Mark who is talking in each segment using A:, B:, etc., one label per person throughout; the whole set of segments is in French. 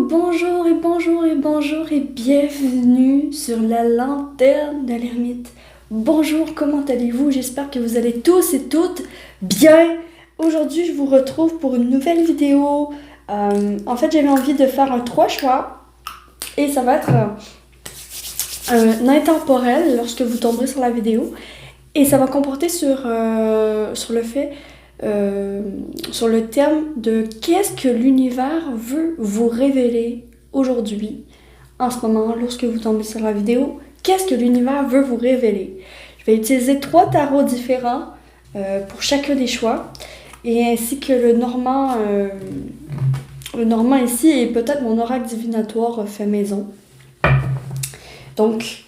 A: Bonjour et bonjour et bonjour et bienvenue sur la lanterne de l'ermite. Bonjour, comment allez-vous? J'espère que vous allez tous et toutes bien. Aujourd'hui, je vous retrouve pour une nouvelle vidéo. En fait, j'avais envie de faire un 3 choix et ça va être un intemporel lorsque vous tomberez sur la vidéo. Et ça va comporter sur le thème de qu'est-ce que l'univers veut vous révéler aujourd'hui, en ce moment, lorsque vous tombez sur la vidéo. Qu'est-ce que l'univers veut vous révéler? Je vais utiliser 3 tarots différents pour chacun des choix, et ainsi que le normand ici, et peut-être mon oracle divinatoire fait maison. Donc,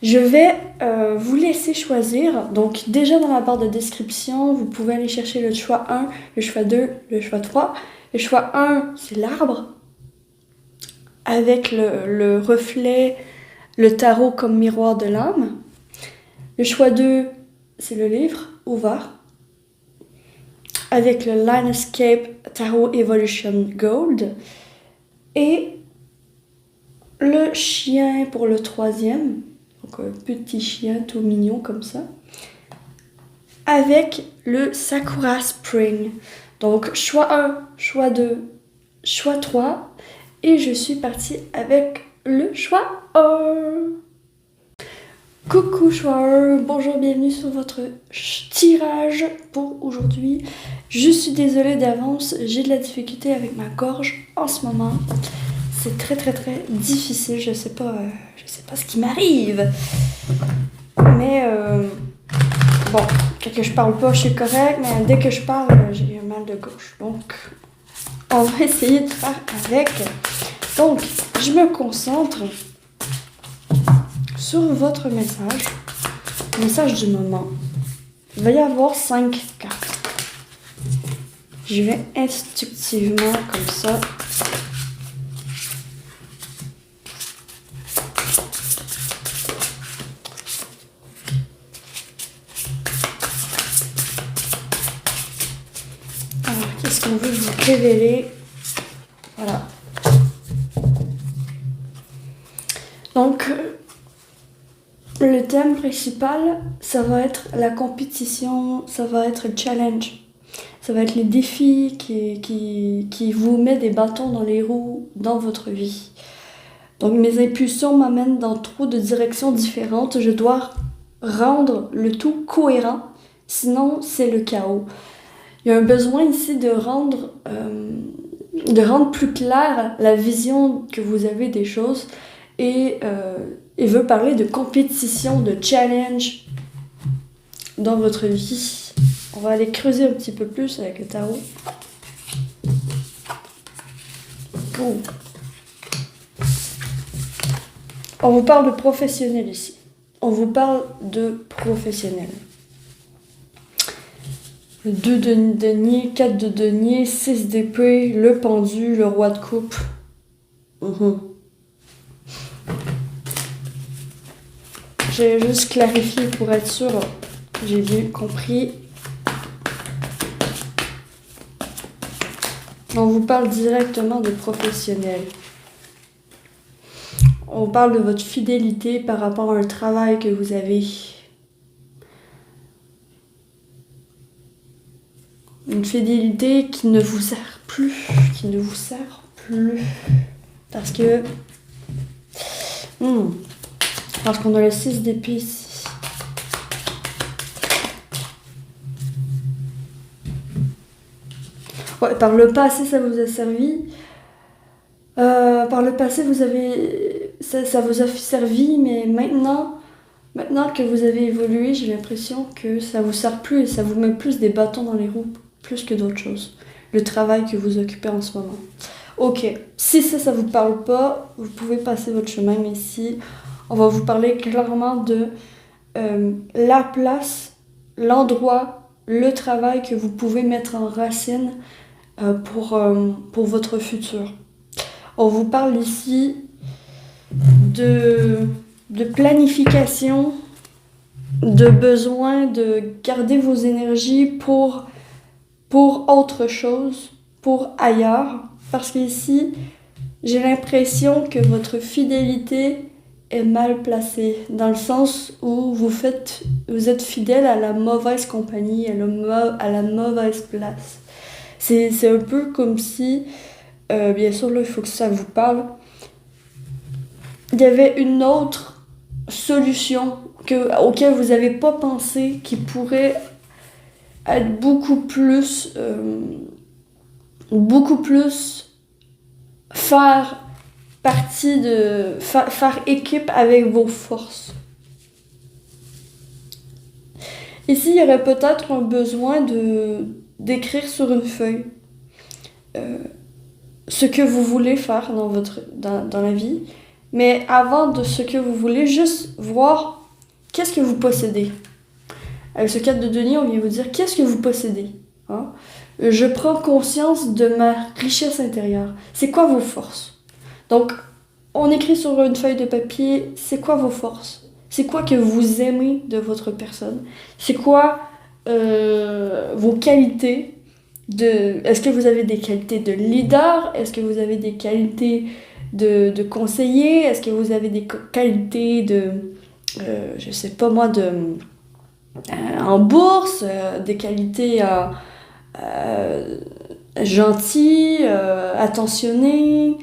A: je vais vous laisser choisir. Donc, déjà dans la barre de description, vous pouvez aller chercher le choix 1, le choix 2, le choix 3. Le choix 1, c'est l'arbre, avec le reflet, le tarot comme miroir de l'âme. Le choix 2, c'est le livre ouvert, avec le Landscape Tarot Evolution Gold. Et le chien pour le 3e. Donc un petit chien tout mignon comme ça. Avec le Sakura Spring. Donc choix 1, choix 2, choix 3. Et je suis partie avec le choix 1. Coucou choix 1, bonjour, bienvenue sur votre tirage pour aujourd'hui. Je suis désolée d'avance, j'ai de la difficulté avec ma gorge en ce moment. C'est très difficile, je sais pas ce qui m'arrive. Mais bon, quand je parle pas, je suis correcte, mais dès que je parle, j'ai un mal de gorge. Donc, on va essayer de faire avec. Donc, je me concentre sur votre message, le message du moment. Il va y avoir 5 cartes. Je vais instinctivement comme ça. Qu'est-ce qu'on veut vous révéler? Voilà. Donc, le thème principal, ça va être la compétition, ça va être le challenge. Ça va être les défis qui vous mettent des bâtons dans les roues dans votre vie. Donc, mes impulsions m'amènent dans trop de directions différentes. Je dois rendre le tout cohérent, sinon c'est le chaos. Il y a un besoin ici de rendre plus claire la vision que vous avez des choses, et il veut parler de compétition, de challenge dans votre vie. On va aller creuser un petit peu plus avec le tarot. Oh. On vous parle de professionnel ici. On vous parle de professionnel. 2 de denier, 4 de denier, 6 d'épée, le pendu, le roi de coupe. J'ai juste clarifié pour être sûre. J'ai bien compris. On vous parle directement de professionnel. On parle de votre fidélité par rapport à un travail que vous avez. Une fidélité qui ne vous sert plus. Parce que... Parce qu'on a le 6 d'épée ici. Ouais, par le passé, ça vous a servi. Par le passé, ça vous a servi, mais maintenant que vous avez évolué, j'ai l'impression que ça vous sert plus et ça vous met plus des bâtons dans les roues, plus que d'autres choses. Le travail que vous occupez en ce moment. Ok, si ça vous parle pas, vous pouvez passer votre chemin, mais ici, on va vous parler clairement de la place, l'endroit, le travail que vous pouvez mettre en racine pour votre futur. On vous parle ici de planification, de besoin de garder vos énergies pour autre chose, pour ailleurs, parce qu'ici, j'ai l'impression que votre fidélité est mal placée, dans le sens où vous êtes fidèle à la mauvaise compagnie, à la mauvaise place. C'est un peu comme si, bien sûr, là, il faut que ça vous parle, il y avait une autre solution auquel vous n'avez pas pensé qui pourrait être beaucoup plus faire faire équipe avec vos forces. Ici, il y aurait peut-être un besoin d'écrire sur une feuille ce que vous voulez faire dans la vie, mais avant de ce que vous voulez, juste voir qu'est-ce que vous possédez. Avec ce 4 de denier, on vient vous dire qu'est-ce que vous possédez. Hein? Je prends conscience de ma richesse intérieure. C'est quoi vos forces? Donc, on écrit sur une feuille de papier, c'est quoi vos forces? C'est quoi que vous aimez de votre personne? C'est quoi vos qualités? Est-ce que vous avez des qualités de leader? Est-ce que vous avez des qualités de conseiller? Est-ce que vous avez des qualités je sais pas moi, en bourse, des qualités gentilles, attentionnées?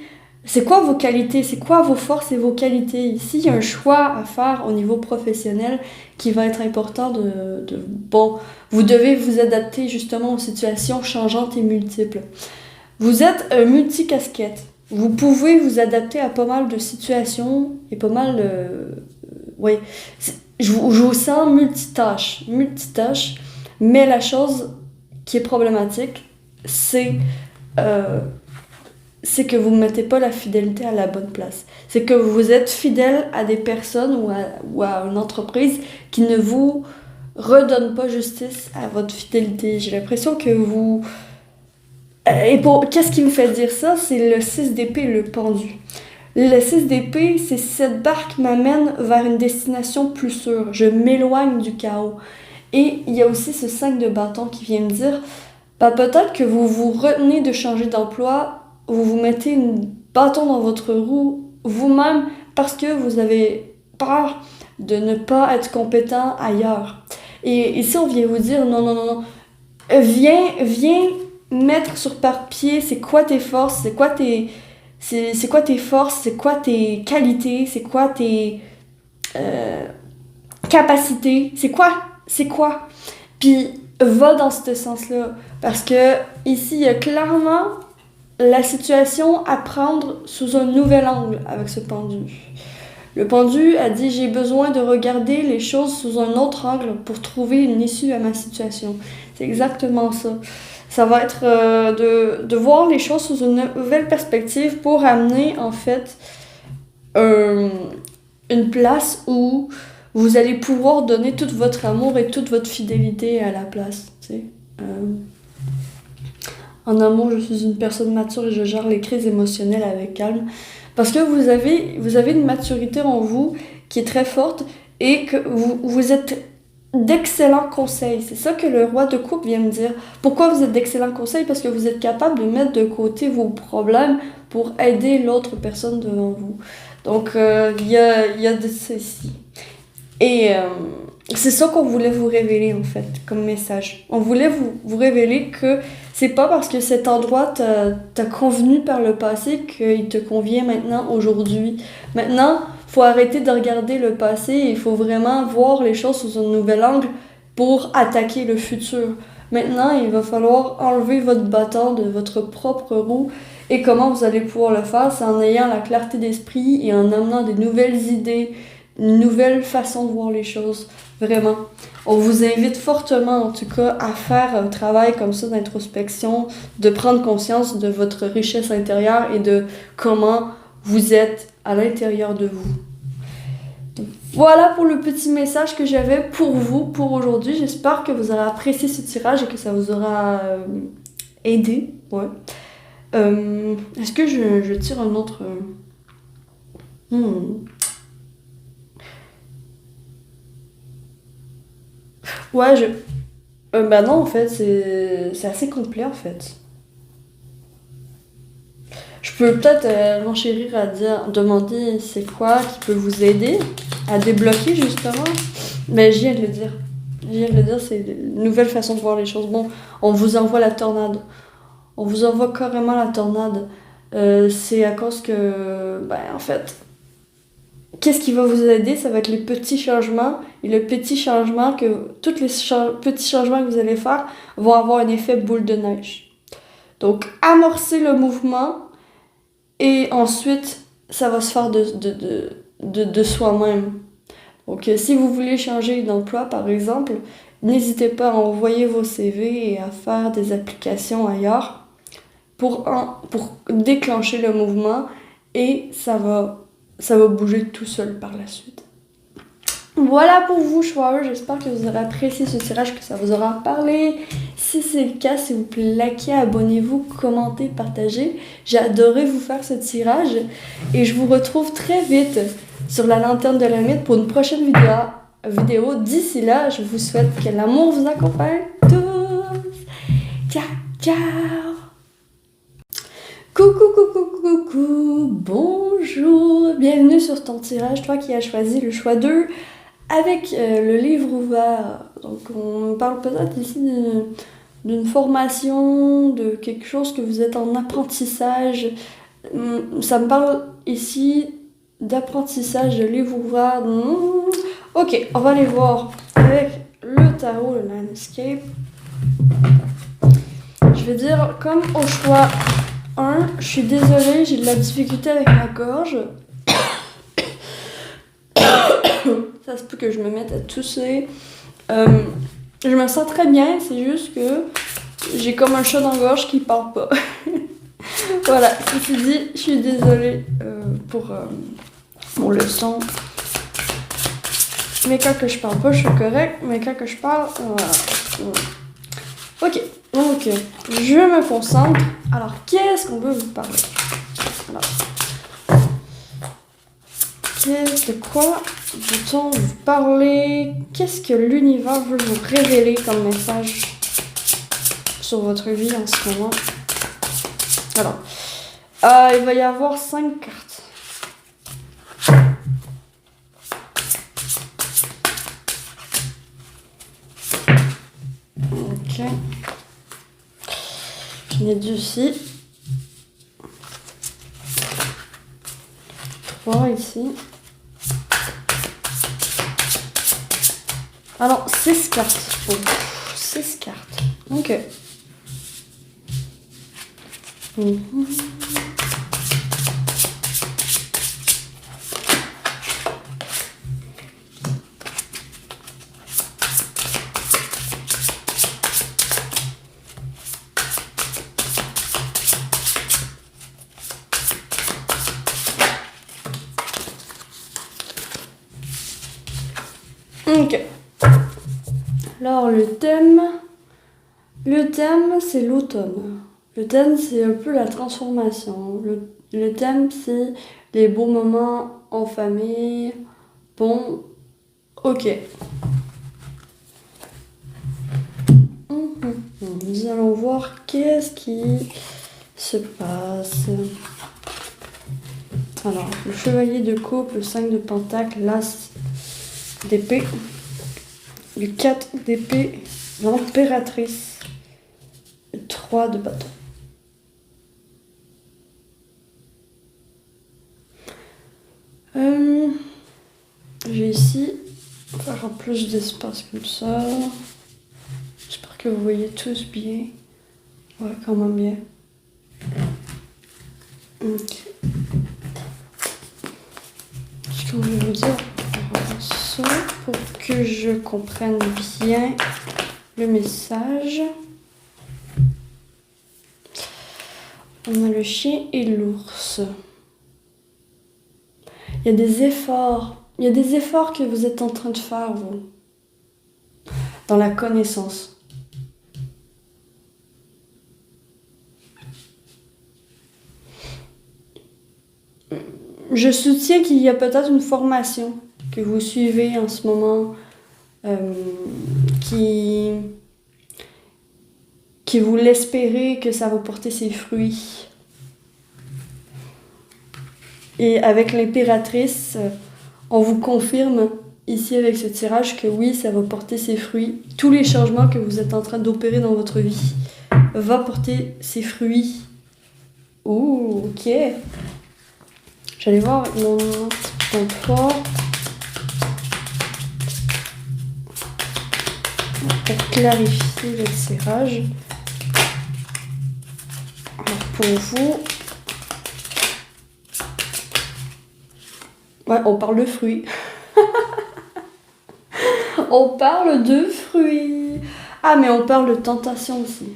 A: C'est quoi vos qualités? C'est quoi vos forces et vos qualités? Ici, il y a un choix à faire au niveau professionnel qui va être important bon, vous devez vous adapter justement aux situations changeantes et multiples. Vous êtes un multicasquette. Vous pouvez vous adapter à pas mal de situations et pas mal... oui, je vous sens multitâche, mais la chose qui est problématique, euh, c'est que vous ne mettez pas la fidélité à la bonne place. C'est que vous êtes fidèle à des personnes ou à une entreprise qui ne vous redonne pas justice à votre fidélité. J'ai l'impression que vous... qu'est-ce qui me fait dire ça? C'est le 6 d'épée et le pendu. Le 6 d'épée, c'est cette barque m'amène vers une destination plus sûre. Je m'éloigne du chaos. Et il y a aussi ce 5 de bâton qui vient me dire, peut-être que vous vous retenez de changer d'emploi, vous vous mettez un bâton dans votre roue vous-même parce que vous avez peur de ne pas être compétent ailleurs. Et ici, on vient vous dire, non, non, non, non. Viens mettre sur papier c'est quoi tes forces, c'est quoi tes forces, c'est quoi tes qualités, c'est quoi tes capacités, c'est quoi. Puis va dans ce sens-là. Parce que ici, il y a clairement la situation à prendre sous un nouvel angle avec ce pendu. Le pendu a dit j'ai besoin de regarder les choses sous un autre angle pour trouver une issue à ma situation. C'est exactement ça. Ça va être de voir les choses sous une nouvelle perspective pour amener en fait une place où vous allez pouvoir donner tout votre amour et toute votre fidélité à la place. Tu sais. En amour, je suis une personne mature et je gère les crises émotionnelles avec calme. Parce que vous avez une maturité en vous qui est très forte et que vous êtes d'excellents conseils. C'est ça que le roi de coupe vient me dire. Pourquoi vous êtes d'excellents conseils? Parce que vous êtes capable de mettre de côté vos problèmes pour aider l'autre personne devant vous. Donc, il y a de ça ici. Et c'est ça qu'on voulait vous révéler, en fait, comme message. On voulait vous révéler que c'est pas parce que cet endroit t'a convenu par le passé qu'il te convient maintenant, aujourd'hui. Maintenant, faut arrêter de regarder le passé et il faut vraiment voir les choses sous un nouvel angle pour attaquer le futur. Maintenant, il va falloir enlever votre bâton de votre propre roue. Et comment vous allez pouvoir le faire? C'est en ayant la clarté d'esprit et en amenant des nouvelles idées, une nouvelle façon de voir les choses. Vraiment. On vous invite fortement, en tout cas, à faire un travail comme ça d'introspection, de prendre conscience de votre richesse intérieure et de comment vous êtes à l'intérieur de vous. Donc, voilà pour le petit message que j'avais pour vous pour aujourd'hui. J'espère que vous aurez apprécié ce tirage et que ça vous aura aidé. Ouais. Est-ce que je tire un autre... Ouais, ben non, en fait, c'est assez complet, en fait. Je peux peut-être renchérir à demander c'est quoi qui peut vous aider à débloquer justement. Mais je viens de le dire. Je viens de le dire, c'est une nouvelle façon de voir les choses. Bon, on vous envoie la tornade. On vous envoie carrément la tornade. C'est à cause que, en fait, qu'est-ce qui va vous aider? Ça va être les petits changements. Et le petit changement tous les petits changements que vous allez faire vont avoir un effet boule de neige. Donc, amorcer le mouvement et ensuite, ça va se faire de soi-même. Donc, si vous voulez changer d'emploi, par exemple, n'hésitez pas à envoyer vos CV et à faire des applications ailleurs pour déclencher le mouvement et ça va bouger tout seul par la suite. Voilà pour vous, choix. J'espère que vous aurez apprécié ce tirage, que ça vous aura parlé. Si c'est le cas, s'il vous plaît, likez, abonnez-vous, commentez, partagez. J'ai adoré vous faire ce tirage et je vous retrouve très vite sur la lanterne de la mythe pour une prochaine vidéo. D'ici là, je vous souhaite que l'amour vous accompagne tous. Ciao, ciao. Coucou, bonjour, bienvenue sur ton tirage, toi qui as choisi le choix 2 avec le livre ouvert. Donc on parle peut-être ici d'une formation, de quelque chose que vous êtes en apprentissage. Ça me parle ici d'apprentissage, de livre ouvert. Ok, on va aller voir avec le tarot, le landscape. Je vais dire comme au choix 1, je suis désolée, j'ai de la difficulté avec ma gorge. Ça se peut que je me mette à tousser. Je me sens très bien, c'est juste que j'ai comme un chat dans la gorge qui parle pas. Voilà, ceci dit, je suis désolée pour mon leçon. Mais quand que je parle pas, je suis correcte. Mais quand que je parle, voilà. Ok, donc je me concentre. Alors, qu'est-ce qu'on veut vous parler? Alors, de quoi veut-on vous parler? Qu'est-ce que l'univers veut vous révéler comme message sur votre vie en ce moment? Alors, il va y avoir 5 cartes. Ok. J'en ai 2 ici. 3 ici. Alors, 6 cartes. Oh, 6 cartes. Ok. Ok. Alors, le thème, c'est l'automne. Le thème, c'est un peu la transformation. Le thème, c'est les beaux moments en famille. Bon, ok. Nous allons voir qu'est-ce qui se passe. Alors, le chevalier de coupe, le 5 de pentacle, l'as d'épée, le 4 d'épée, l'impératrice, le 3 de bâton. Je vais ici faire un plus d'espace comme ça. J'espère que vous voyez tous bien. Ouais, quand même bien. Ok. Ce que je vais vous dire, ça, pour que je comprenne bien le message. On a le chien et l'ours. Il y a des efforts. Il y a des efforts que vous êtes en train de faire, vous. Dans la connaissance. Je soutiens qu'il y a peut-être une formation que vous suivez en ce moment qui vous l'espérez que ça va porter ses fruits. Et avec l'impératrice, on vous confirme ici avec ce tirage que oui, ça va porter ses fruits. Tous les changements que vous êtes en train d'opérer dans votre vie va porter ses fruits. Ouh, ok. J'allais voir mon fort pour clarifier le tirage. Alors pour vous, ouais, on parle de fruits. On parle de fruits. Ah, mais on parle de tentation aussi.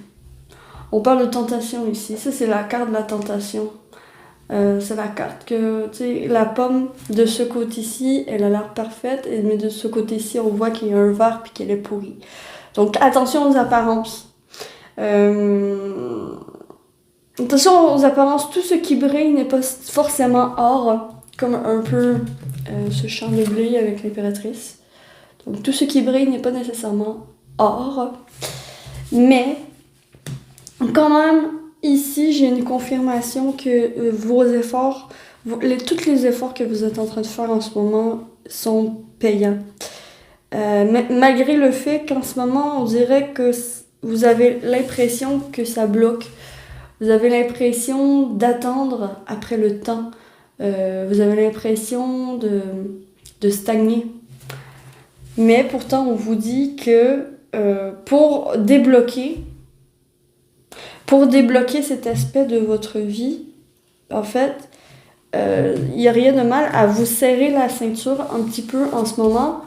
A: On parle de tentation ici. Ça, c'est la carte de la tentation. C'est la carte que, tu sais, la pomme de ce côté-ci, elle a l'air parfaite, mais de ce côté-ci, on voit qu'il y a un verre puis qu'elle est pourrie. Donc, attention aux apparences. Attention aux apparences. Tout ce qui brille n'est pas forcément or, comme un peu ce champ de blé avec l'impératrice. Donc, tout ce qui brille n'est pas nécessairement or. Mais, quand même, ici, j'ai une confirmation que vos efforts, tous les efforts que vous êtes en train de faire en ce moment sont payants. Malgré le fait qu'en ce moment, on dirait que vous avez l'impression que ça bloque. Vous avez l'impression d'attendre après le temps. Vous avez l'impression de stagner. Mais pourtant, on vous dit que pour débloquer cet aspect de votre vie, en fait, il n'y a rien de mal à vous serrer la ceinture un petit peu en ce moment,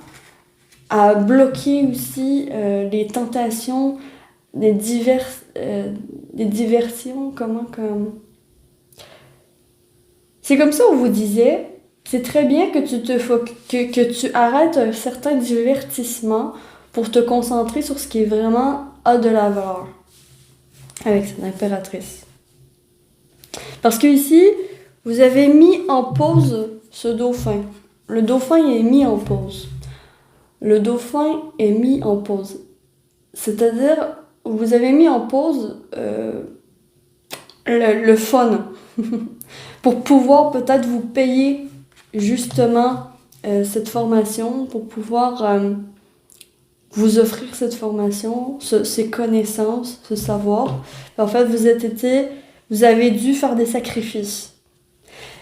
A: à bloquer aussi les tentations, des diversions, comme... C'est comme ça on vous disait, c'est très bien que que tu arrêtes un certain divertissement pour te concentrer sur ce qui est vraiment a de la valeur avec cette impératrice. Parce que ici, vous avez mis en pause ce dauphin. Le dauphin il est mis en pause. Le dauphin est mis en pause. C'est-à-dire, vous avez mis en pause le fun pour pouvoir peut-être vous payer justement cette formation, pour pouvoir vous offrir cette formation, ces connaissances, ce savoir. En fait, vous avez dû faire des sacrifices.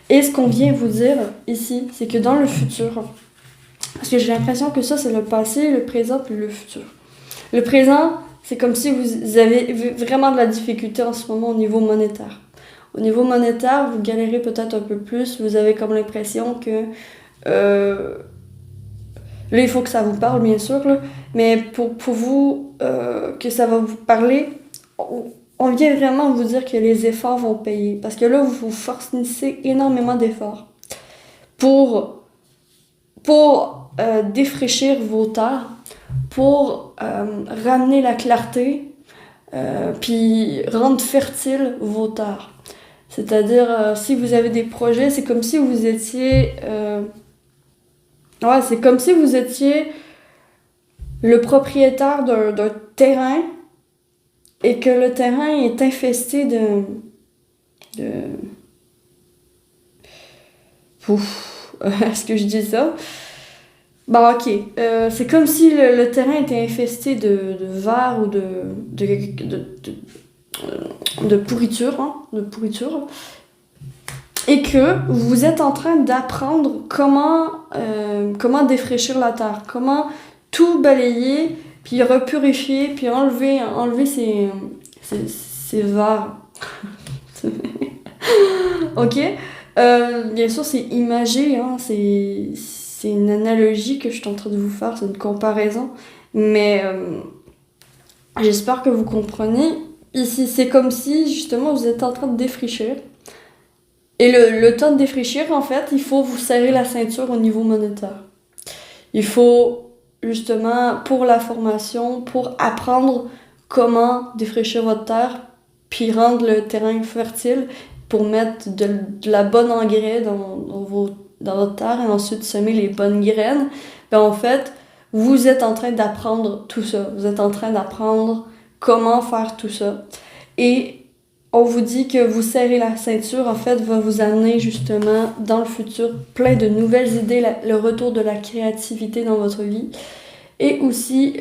A: Et ce qu'on vient vous dire ici, c'est que dans le futur, parce que j'ai l'impression que ça, c'est le passé, le présent, puis le futur. Le présent, c'est comme si vous avez vraiment de la difficulté en ce moment au niveau monétaire. Au niveau monétaire, vous galérez peut-être un peu plus, vous avez comme l'impression que... là, il faut que ça vous parle, bien sûr, là, mais pour vous, que ça va vous parler, on vient vraiment vous dire que les efforts vont payer. Parce que là, vous fournissez énormément d'efforts pour défraîchir vos terres, pour ramener la clarté, puis rendre fertile vos terres. C'est-à-dire, si vous avez des projets, c'est comme si vous étiez... c'est comme si vous étiez le propriétaire d'un terrain et que le terrain est infesté Ouf, est-ce que je dis ça? Bah ok, c'est comme si le terrain était infesté de vers ou de pourriture, et que vous êtes en train d'apprendre comment défraîchir la terre, comment tout balayer, puis repurifier, puis enlever ces vers. Ok? Bien sûr, c'est imagé, hein, c'est une analogie que je suis en train de vous faire, c'est une comparaison, mais j'espère que vous comprenez. Ici, c'est comme si, justement, vous êtes en train de défricher. Et le temps de défrichir, en fait, il faut vous serrer la ceinture au niveau monétaire. Il faut, justement, pour la formation, pour apprendre comment défricher votre terre, puis rendre le terrain fertile, pour mettre de la bonne engrais dans votre terre et ensuite semer les bonnes graines. Ben, en fait, vous êtes en train d'apprendre tout ça. Vous êtes en train d'apprendre comment faire tout ça. Et on vous dit que vous serrez la ceinture, en fait, va vous amener justement dans le futur plein de nouvelles idées, le retour de la créativité dans votre vie et aussi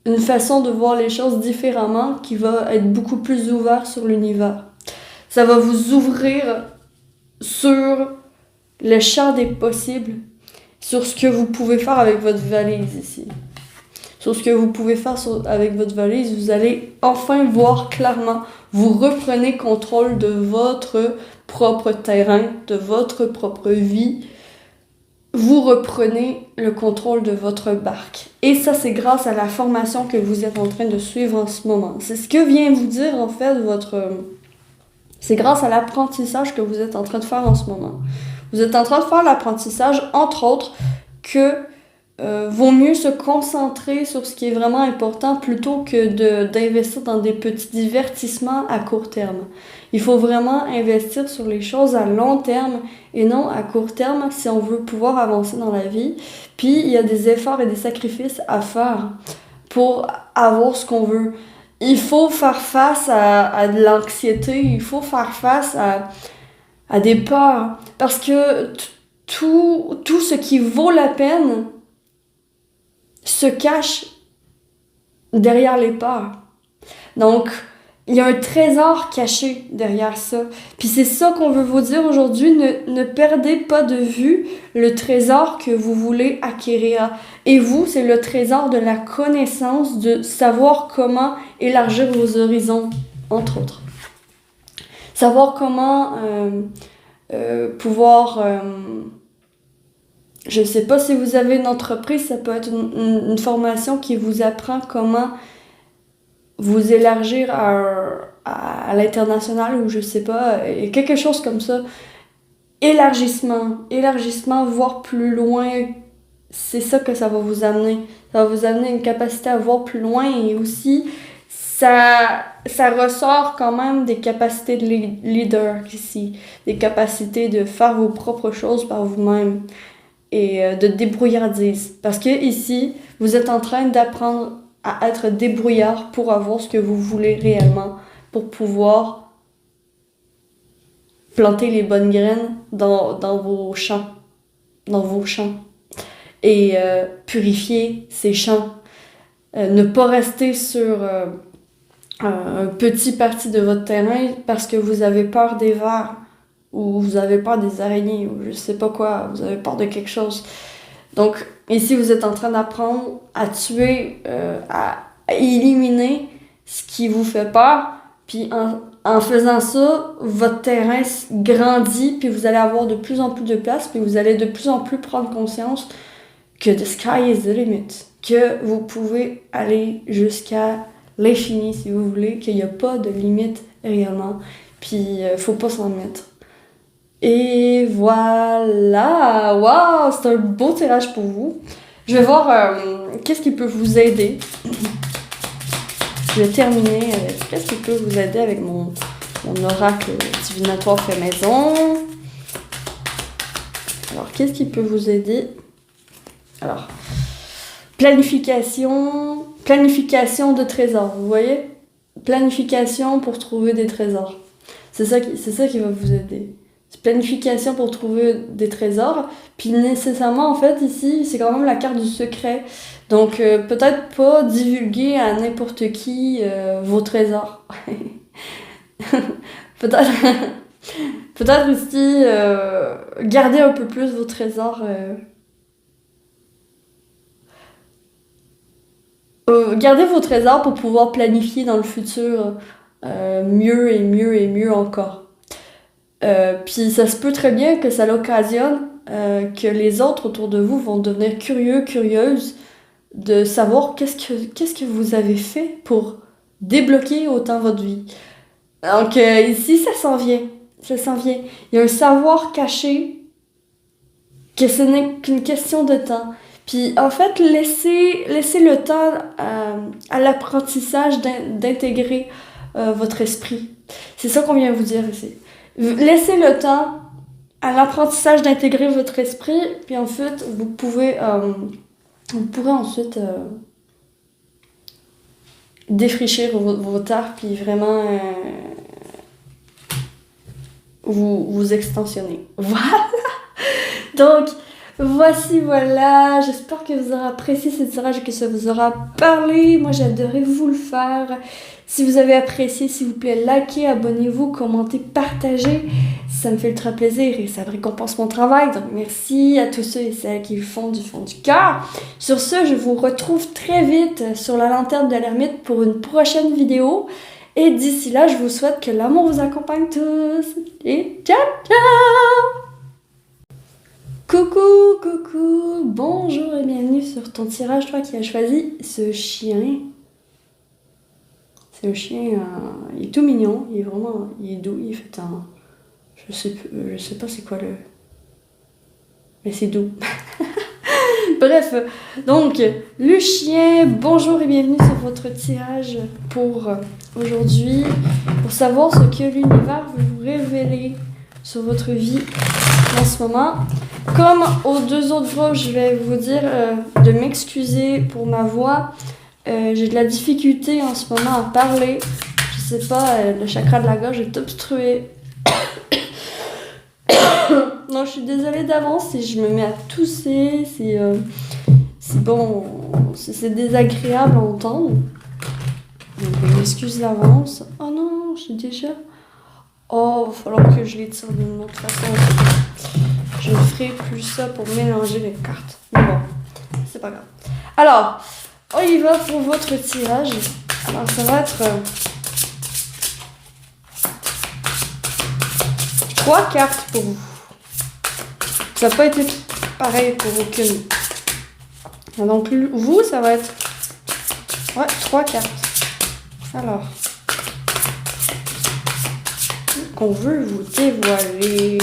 A: une façon de voir les choses différemment qui va être beaucoup plus ouvert sur l'univers. Ça va vous ouvrir sur le champ des possibles, sur ce que vous pouvez faire avec votre valise ici. Sur ce que vous pouvez faire avec votre valise, vous allez enfin voir clairement. Vous reprenez contrôle de votre propre terrain, de votre propre vie. Vous reprenez le contrôle de votre barque. Et ça, c'est grâce à la formation que vous êtes en train de suivre en ce moment. C'est ce que vient vous dire, en fait, c'est grâce à l'apprentissage que vous êtes en train de faire en ce moment. Vous êtes en train de faire l'apprentissage, entre autres, que vaut mieux se concentrer sur ce qui est vraiment important plutôt que d'investir dans des petits divertissements à court terme. Il faut vraiment investir sur les choses à long terme et non à court terme si on veut pouvoir avancer dans la vie. Puis il y a des efforts et des sacrifices à faire pour avoir ce qu'on veut. Il faut faire face à de l'anxiété, il faut faire face à des peurs parce que tout ce qui vaut la peine se cache derrière les peurs. Donc, il y a un trésor caché derrière ça. Puis c'est ça qu'on veut vous dire aujourd'hui. Ne perdez pas de vue le trésor que vous voulez acquérir. Et vous, c'est le trésor de la connaissance, de savoir comment élargir vos horizons, entre autres. Savoir comment pouvoir... je ne sais pas si vous avez une entreprise, ça peut être une formation qui vous apprend comment vous élargir à l'international ou je sais pas, quelque chose comme ça. Élargissement, voir plus loin, c'est ça que ça va vous amener. Ça va vous amener une capacité à voir plus loin et aussi ça ressort quand même des capacités de leader ici, des capacités de faire vos propres choses par vous-même et de débrouillardise. Parce que ici, vous êtes en train d'apprendre à être débrouillard pour avoir ce que vous voulez réellement, pour pouvoir planter les bonnes graines dans vos champs, et purifier ces champs. Ne pas rester sur un petit parti de votre terrain parce que vous avez peur des vers ou vous avez peur des araignées ou je sais pas quoi, vous avez peur de quelque chose. Donc, ici, vous êtes en train d'apprendre à tuer, à éliminer ce qui vous fait peur. Puis en faisant ça, votre terrain grandit, puis vous allez avoir de plus en plus de place, puis vous allez de plus en plus prendre conscience que the sky is the limit. Que vous pouvez aller jusqu'à l'infini, si vous voulez, qu'il n'y a pas de limite réellement. Puis, faut pas s'en mettre. Et voilà! Waouh! C'est un beau tirage pour vous. Je vais voir qu'est-ce qui peut vous aider. Je vais terminer avec qu'est-ce qui peut vous aider avec mon oracle divinatoire fait maison. Alors, qu'est-ce qui peut vous aider? Alors, planification de trésors, vous voyez? Planification pour trouver des trésors. C'est ça qui va vous aider. Planification pour trouver des trésors. Puis nécessairement, en fait, ici, c'est quand même la carte du secret. Donc, peut-être pas divulguer à n'importe qui vos trésors. peut-être, peut-être aussi garder un peu plus vos trésors. Gardez vos trésors pour pouvoir planifier dans le futur mieux et mieux et mieux encore. Puis ça se peut très bien que ça l'occasionne que les autres autour de vous vont devenir curieuses de savoir qu'est-ce que vous avez fait pour débloquer autant votre vie. Donc ici, ça s'en vient. Il y a un savoir caché que ce n'est qu'une question de temps. Puis en fait, laissez le temps à l'apprentissage d'intégrer votre esprit. C'est ça qu'on vient vous dire ici. Laissez le temps à l'apprentissage d'intégrer votre esprit, puis ensuite, vous pourrez ensuite défricher vos tares, puis vraiment vous extensionner. Voilà. Donc, voilà. J'espère que vous aurez apprécié ce tirage et que ça vous aura parlé. Moi, j'ai adoré vous le faire. Si vous avez apprécié, s'il vous plaît, likez, abonnez-vous, commentez, partagez. Ça me fait ultra plaisir et ça récompense mon travail. Donc, merci à tous ceux et celles qui le font du fond du cœur. Sur ce, je vous retrouve très vite sur la lanterne de l'ermite pour une prochaine vidéo. Et d'ici là, je vous souhaite que l'amour vous accompagne tous. Et ciao, ciao! Coucou, bonjour et bienvenue sur ton tirage, toi qui as choisi ce chien. C'est un chien, il est tout mignon, il est doux, il fait un... Je sais pas c'est quoi le... Mais c'est doux. Bref, donc, le chien, bonjour et bienvenue sur votre tirage pour aujourd'hui, pour savoir ce que l'univers veut vous révéler sur votre vie en ce moment. Comme aux 2 autres fois, je vais vous dire de m'excuser pour ma voix. J'ai de la difficulté en ce moment à parler. Je sais pas, le chakra de la gorge est obstrué. Non, je suis désolée d'avance si je me mets à tousser. C'est désagréable à entendre. Donc, je m'excuse d'avance. Oh non, je suis déjà... Oh, il va falloir que je les tire d'une autre façon. Je ne ferai plus ça pour mélanger les cartes. Mais bon, c'est pas grave. Alors, on y va pour votre tirage. Alors, ça va être 3 cartes pour vous. Ça n'a pas été pareil pour aucune. Donc, vous, ça va être 3 cartes. Alors, qu'on veut vous dévoiler.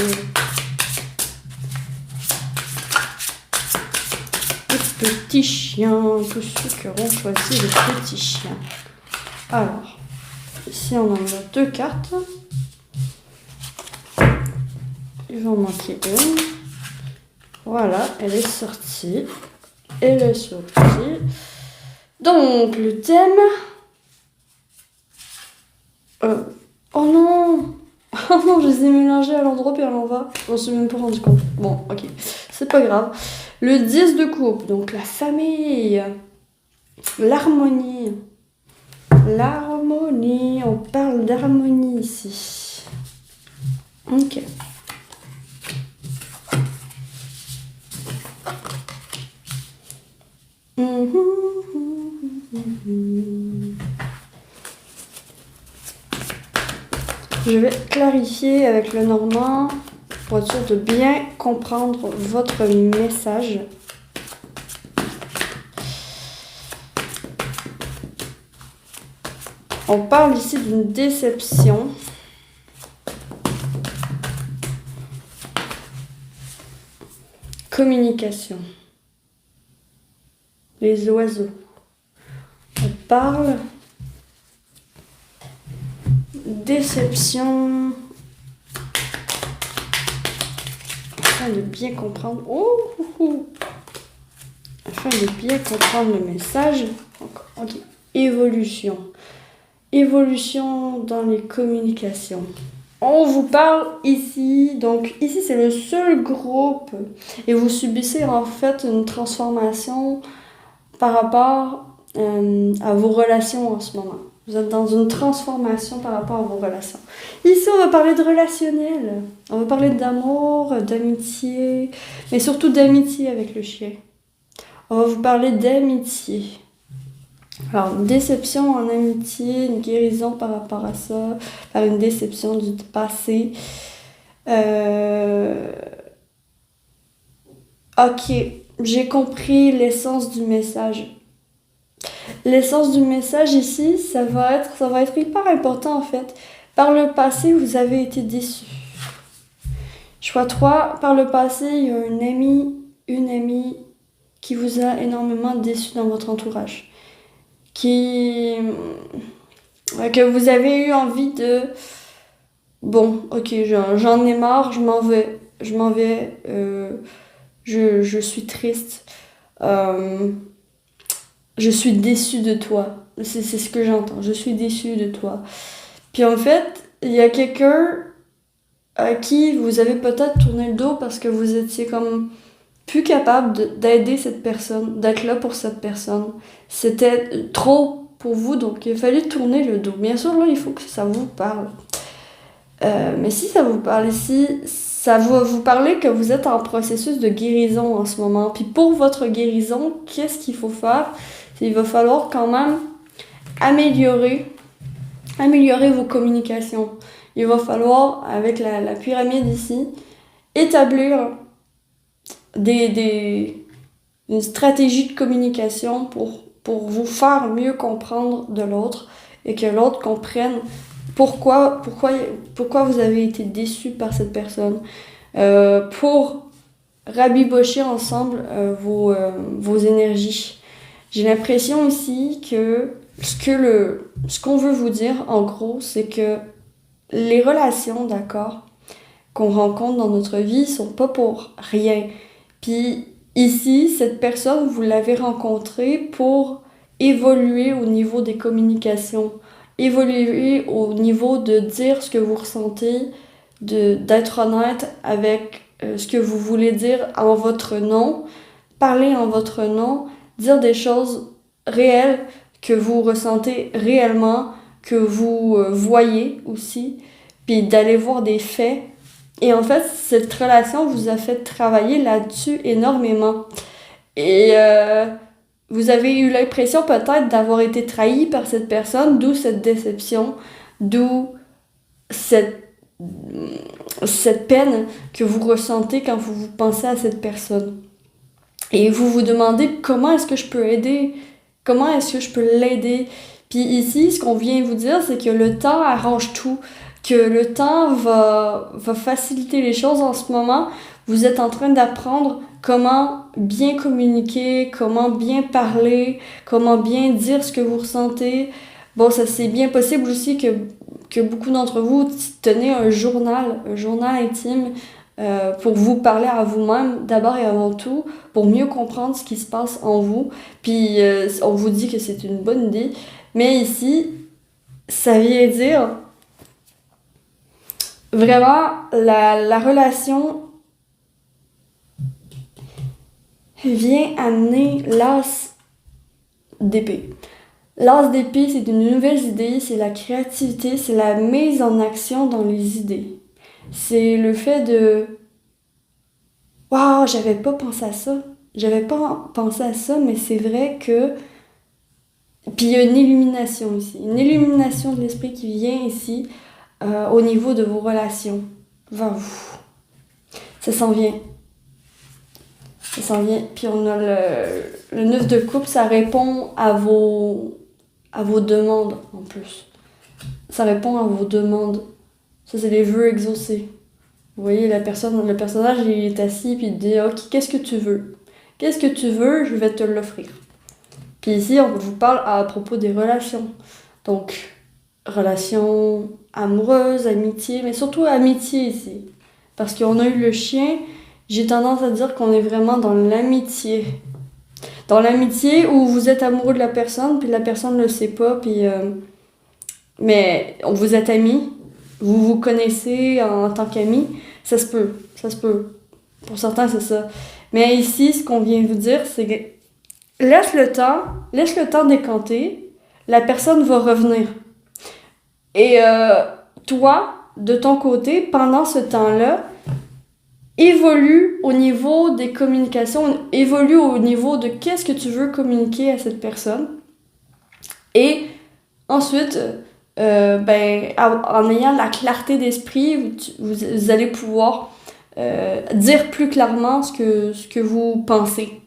A: Les petits chiens, tous ceux qui auront choisi les petits chiens. Alors, ici on en a 2 cartes. Il va en manquer une. Voilà, elle est sortie. Donc, le thème... Oh non! Oh non, je les ai mélangés à l'endroit et à l'envers. Je m'en suis même pas rendu compte. Bon, ok. C'est pas grave. Le 10 de coupe, donc la famille. L'harmonie. L'harmonie. On parle d'harmonie ici. Ok. Je vais clarifier avec le normand pour être sûr de bien comprendre votre message. On parle ici d'une déception. Communication. Les oiseaux. On parle déception. Afin de bien comprendre. Afin de bien comprendre le message. Ok. Évolution. Évolution dans les communications. On vous parle ici, donc ici c'est le seul groupe et vous subissez en fait une transformation par rapport à vos relations en ce moment. Vous êtes dans une transformation par rapport à vos relations. Ici on va parler de relationnel, on va parler d'amour, d'amitié, mais surtout d'amitié avec le chien. On va vous parler d'amitié. Alors, une déception en amitié, une guérison par rapport à ça, par une déception du passé. Ok, j'ai compris l'essence du message. L'essence du message ici, ça va être hyper important en fait. Par le passé, vous avez été déçus. Choix 3, par le passé, il y a une amie qui vous a énormément déçu dans votre entourage. Que vous avez eu envie de... Bon, ok, j'en ai marre, je m'en vais, je suis triste, je suis déçue de toi. C'est ce que j'entends. Je suis déçue de toi. Puis en fait, il y a quelqu'un à qui vous avez peut-être tourné le dos parce que vous étiez comme plus capable d'aider cette personne, d'être là pour cette personne. C'était trop pour vous, donc il a fallu tourner le dos. Bien sûr, là, il faut que ça vous parle. Mais si ça vous parle ici, ça va vous parler que vous êtes en processus de guérison en ce moment. Puis pour votre guérison, qu'est-ce qu'il faut faire? Il va falloir quand même améliorer vos communications. Il va falloir, avec la pyramide ici, établir une stratégie de communication pour vous faire mieux comprendre de l'autre et que l'autre comprenne pourquoi vous avez été déçu par cette personne. Pour rabibocher ensemble vos énergies. J'ai l'impression ici que ce qu'on veut vous dire, en gros, c'est que les relations, d'accord, qu'on rencontre dans notre vie sont pas pour rien. Puis ici, cette personne, vous l'avez rencontrée pour évoluer au niveau des communications, évoluer au niveau de dire ce que vous ressentez, d'être honnête avec ce que vous voulez dire en votre nom, parler en votre nom, dire des choses réelles que vous ressentez réellement, que vous voyez aussi, puis d'aller voir des faits. Et en fait, cette relation vous a fait travailler là-dessus énormément. Et vous avez eu l'impression peut-être d'avoir été trahi par cette personne, d'où cette déception, d'où cette peine que vous ressentez quand vous pensez à cette personne. Et vous vous demandez comment est-ce que je peux aider, comment est-ce que je peux l'aider. Puis ici, ce qu'on vient vous dire, c'est que le temps arrange tout, que le temps va faciliter les choses en ce moment. Vous êtes en train d'apprendre comment bien communiquer, comment bien parler, comment bien dire ce que vous ressentez. Bon, ça c'est bien possible aussi que beaucoup d'entre vous tenez un journal intime pour vous parler à vous-même d'abord et avant tout, pour mieux comprendre ce qui se passe en vous. Puis on vous dit que c'est une bonne idée, mais ici, ça vient dire vraiment la relation vient amener l'as d'épée. L'as d'épée, c'est une nouvelle idée, c'est la créativité, c'est la mise en action dans les idées. C'est le fait de « Waouh, j'avais pas pensé à ça. J'avais pas pensé à ça, mais c'est vrai que... » Puis il y a une illumination ici. Une illumination de l'esprit qui vient ici au niveau de vos relations vers vous. Ça s'en vient. Ça s'en vient. Puis on a le 9 de coupe, ça répond à vos demandes en plus. Ça répond à vos demandes. Ça, c'est les vœux exaucés. Vous voyez, le personnage, il est assis puis il dit « Ok, qu'est-ce que tu veux? Qu'est-ce que tu veux? Je vais te l'offrir. » Puis ici, on vous parle à propos des relations. Donc, relations amoureuses, amitié, mais surtout amitié ici. Parce qu'on a eu le chien, j'ai tendance à dire qu'on est vraiment dans l'amitié. Dans l'amitié où vous êtes amoureux de la personne, puis la personne ne le sait pas, puis... mais vous êtes amis, vous vous connaissez en tant qu'amis, ça se peut. Pour certains, c'est ça. Mais ici, ce qu'on vient vous dire, c'est que laisse le temps décanter, la personne va revenir. Et toi, de ton côté, pendant ce temps-là, évolue au niveau des communications, évolue au niveau de qu'est-ce que tu veux communiquer à cette personne. Et ensuite, en ayant la clarté d'esprit, vous allez pouvoir dire plus clairement ce que vous pensez.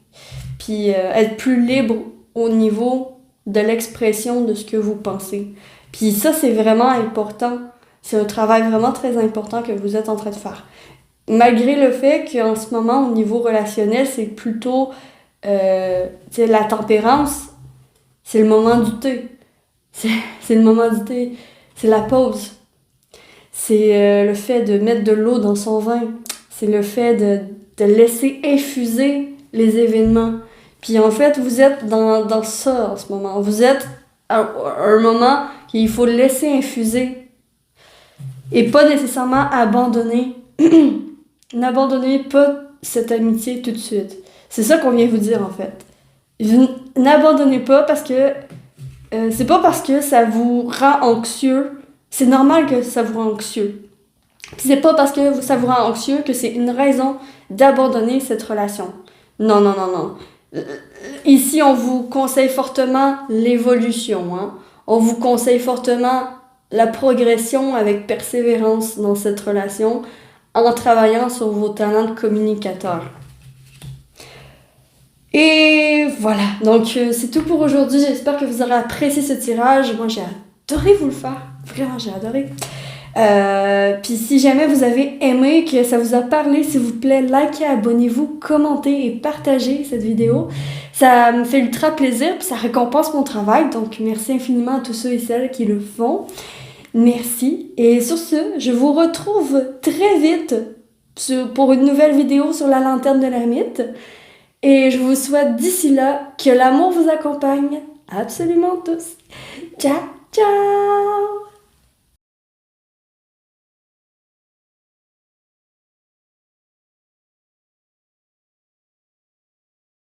A: Puis être plus libre au niveau de l'expression de ce que vous pensez. Puis ça, c'est vraiment important. C'est un travail vraiment très important que vous êtes en train de faire. Malgré le fait qu'en ce moment, au niveau relationnel, c'est plutôt la tempérance, c'est le moment du thé. C'est le moment du thé. C'est la pause. C'est le fait de mettre de l'eau dans son vin. C'est le fait de laisser infuser les événements. Puis en fait, vous êtes dans ça en ce moment. Vous êtes à un moment qu'il faut laisser infuser et pas nécessairement abandonner. N'abandonnez pas cette amitié tout de suite. C'est ça qu'on vient vous dire en fait. N'abandonnez pas parce que c'est pas parce que ça vous rend anxieux. C'est normal que ça vous rend anxieux. Puis c'est pas parce que ça vous rend anxieux que c'est une raison d'abandonner cette relation. Non, non, non, non. Ici, on vous conseille fortement l'évolution. Hein? On vous conseille fortement la progression avec persévérance dans cette relation en travaillant sur vos talents de communicateur. Et voilà, donc c'est tout pour aujourd'hui. J'espère que vous aurez apprécié ce tirage. Moi, j'ai adoré vous le faire. Vraiment, j'ai adoré. Puis si jamais vous avez aimé, que ça vous a parlé, s'il vous plaît, likez, abonnez-vous, commentez et partagez cette vidéo. Ça me fait ultra plaisir, puis ça récompense mon travail. Donc merci infiniment à tous ceux et celles qui le font. Merci. Et sur ce, je vous retrouve très vite pour une nouvelle vidéo sur la lanterne de l'ermite. Et je vous souhaite d'ici là que l'amour vous accompagne absolument tous. Ciao, ciao!